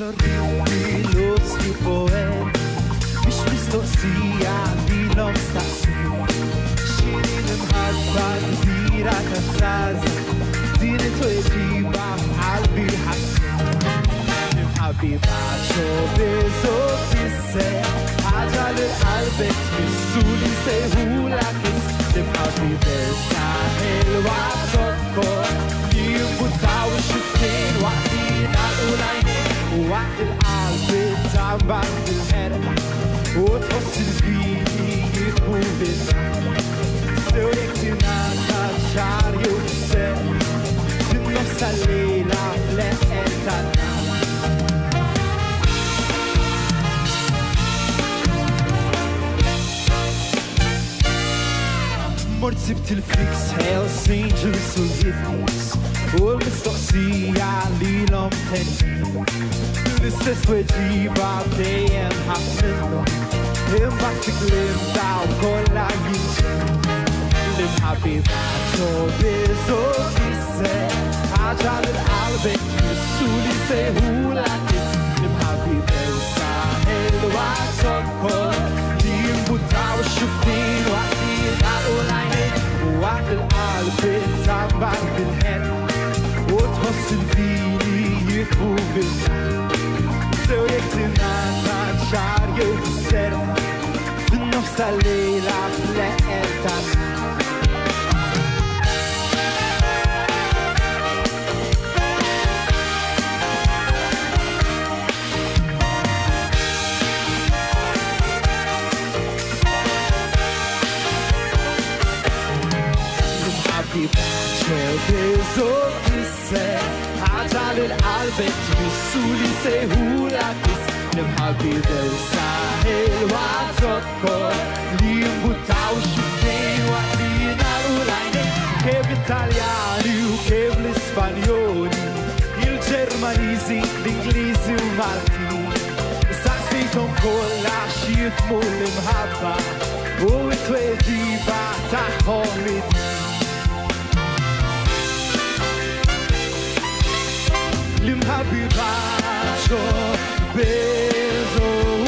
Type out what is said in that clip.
للريح لوصي فوقات مش مستقصية دي لو مستقصية شيري المحبة كبيرة كفازة دي نتوجيبة قلبي حسين حبيبة شو بزوفي سي حاجة للقلب تمسولي سيهولك اسم حبيبة ساحل وعصفر يبوتا وشفتين وقتين عالقولين وقت القلب تعبان بالهرب وتوصل فيه يكون بالنار سوريك تناتا شعر يوسف في نفس الليلة لقيت النار مرت سبت الفليكس هيلز انجلز والهيفنس والمستقصية ليلهم تاني لسه سويجيبة بديم حفلهم هم بحثك لمدع وكل عيش لم حبيبة شو بزوكي سي حاجة للقلب تمسولي سيهولك لم حبيبة وساهل وعصفر ليم بوتا وشفتين وقتين عالقولين وقت القلب تعبان بالهد وتوصل فيني يكون بالنار سويك تناتا شعر يوسر في نفس الليلة لقيت النار بزوكي سي حاجة للقلب تمسولي سيهولك اسم حبيبة وساهل وعصفر ليم بوتا وشفتين وقتين عالقولين كيف الإيطالياني وكيف الإسبانيولي الجرمانيزي الإنجليزي ومالتي ساسيتهم كل عشي يفهموا المحبة وتوجيبة تاعهم لدي لم حبيبة شو بزو